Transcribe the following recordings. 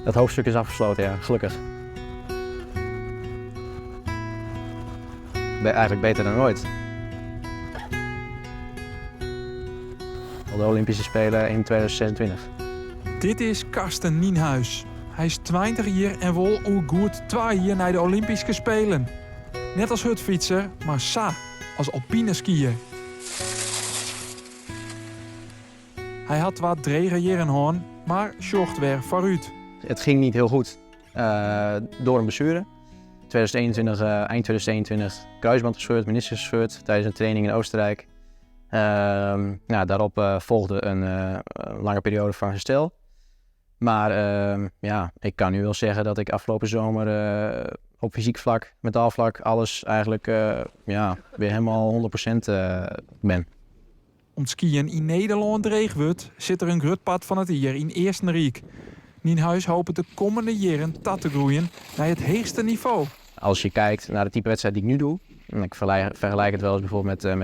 Dat hoofdstuk is afgesloten, ja, gelukkig. Eigenlijk beter dan ooit. De Olympische Spelen in 2026. Dit is Karsten Nienhuis. Hij is 20 jaar en wil hoe goed 2 jaar naar de Olympische Spelen. Net als hutfietser, maar sa als alpine skier. Hij had wat dregen jaren, maar zocht weer vooruit. Het ging niet heel goed door een blessure. 2021, eind 2021 kruisband gescheurd, meniscus gescheurd tijdens een training in Oostenrijk. Daarop volgde een lange periode van herstel. Maar ik kan nu wel zeggen dat ik afgelopen zomer op fysiek vlak, mentaal vlak, alles eigenlijk weer helemaal 100% ben. Om skiën in Nederland dreig wordt, zit er een grutpad van het jaar in Eerstenrijk. Nienhuis hoopt de komende jaren te groeien naar het hoogste niveau. Als je kijkt naar de type wedstrijd die ik nu doe, en ik vergelijk het wel eens bijvoorbeeld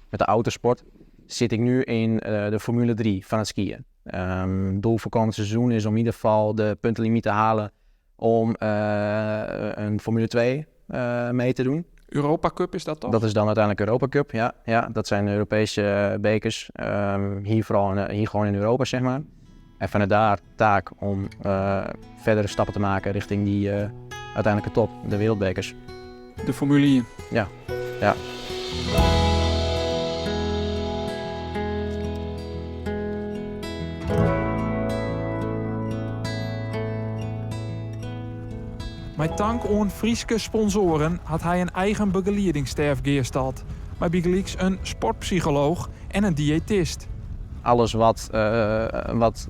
met de autosport, zit ik nu in de Formule 3 van het skiën. Het doel voor komend seizoen is om in ieder geval de puntenlimiet te halen om een Formule 2 mee te doen. Europa Cup is dat toch? Dat is dan uiteindelijk Europa Cup, ja. Dat zijn Europese bekers, hier gewoon in Europa, zeg maar. En vanuit daar taak om verdere stappen te maken richting die uiteindelijke top, de wereldbekers. De Formule 1. Ja. Met dank aan Frieske sponsoren had hij een eigen begeleidingsstaf geesteld. Met begeleid een sportpsycholoog en een diëtist. Alles wat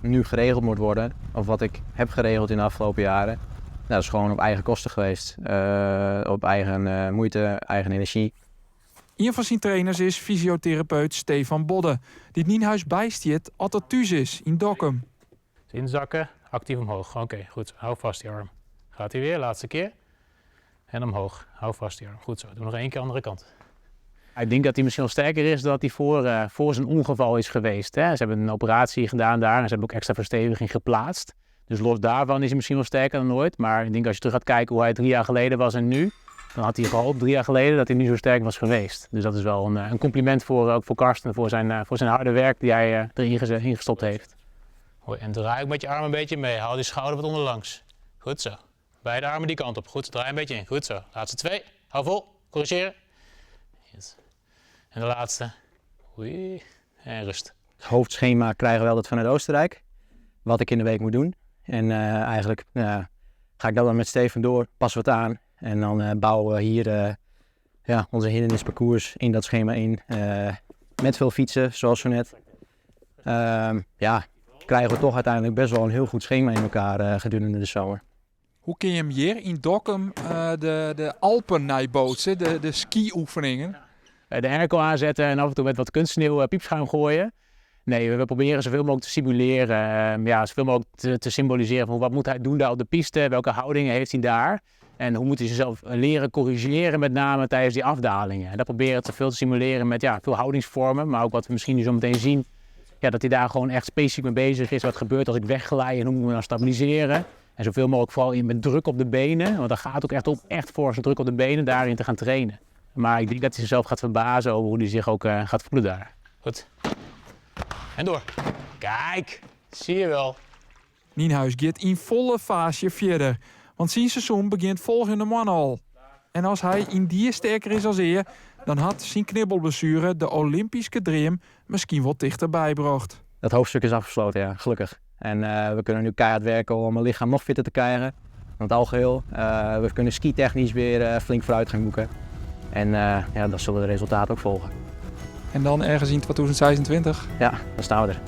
nu geregeld moet worden, of wat ik heb geregeld in de afgelopen jaren, dat is gewoon op eigen kosten geweest. Op eigen moeite, eigen energie. Een van zijn trainers is fysiotherapeut Stefan Bodde, die het Nienhuis bijstiet als het thuis is in Dokkum. Inzakken, actief omhoog. Oké, goed. Hou vast die arm. Gaat hij weer, laatste keer. En omhoog. Hou vast die arm. Goed zo. Doe nog 1 keer andere kant. Ik denk dat hij misschien wel sterker is dan dat hij voor zijn ongeval is geweest. Hè. Ze hebben een operatie gedaan daar en ze hebben ook extra versteviging geplaatst. Dus los daarvan is hij misschien wel sterker dan ooit. Maar ik denk als je terug gaat kijken hoe hij 3 jaar geleden was en nu, dan had hij gehoopt 3 jaar geleden dat hij nu zo sterk was geweest. Dus dat is wel een compliment ook voor Karsten, voor zijn harde werk die hij erin gestopt heeft. Hoi, en draai ook met je arm een beetje mee. Haal die schouder wat onderlangs. Goed zo. Beide armen die kant op. Goed, draai een beetje in. Goed zo. Laatste 2. Hou vol. Corrigeren. Yes. En de laatste. Oei. En rust. Het hoofdschema krijgen we altijd vanuit Oostenrijk. Wat ik in de week moet doen. En eigenlijk ga ik dat dan met Stefan door. Passen we het aan. En dan bouwen we hier onze hindernisparcours in dat schema in. Met veel fietsen, zoals zo net. Krijgen we toch uiteindelijk best wel een heel goed schema in elkaar gedurende de zomer. Hoe kun je hem hier in Dokkum de Alpen nabootsen, de ski-oefeningen? De airco aanzetten en af en toe met wat kunstsneeuw piepschuim gooien. Nee, we proberen zoveel mogelijk te simuleren, zoveel mogelijk te symboliseren van wat moet hij doen daar op de piste, welke houdingen heeft hij daar. En hoe moet hij zichzelf leren corrigeren, met name tijdens die afdalingen. En dat proberen we zoveel te simuleren met veel houdingsvormen, maar ook wat we misschien nu zo meteen zien. Ja, dat hij daar gewoon echt specifiek mee bezig is. Wat gebeurt als ik wegglij en hoe moeten we dan stabiliseren. En zoveel mogelijk vooral met druk op de benen. Want daar gaat ook echt om, echt voor zijn druk op de benen daarin te gaan trainen. Maar ik denk dat hij zichzelf gaat verbazen over hoe hij zich ook gaat voelen daar. Goed. En door. Kijk, zie je wel. Nienhuis gaat in volle fase verder. Want zijn seizoen begint volgende man al. En als hij in die sterker is als eer, dan had zijn knibbelblessure de Olympische dream misschien wat dichterbij gebracht. Dat hoofdstuk is afgesloten, ja, gelukkig. En we kunnen nu keihard werken om mijn lichaam nog fitter te krijgen. Van het algeheel. We kunnen skitechnisch weer flink vooruit gaan boeken. En dan zullen de resultaten ook volgen. En dan ergens in 2026? Ja, dan staan we er.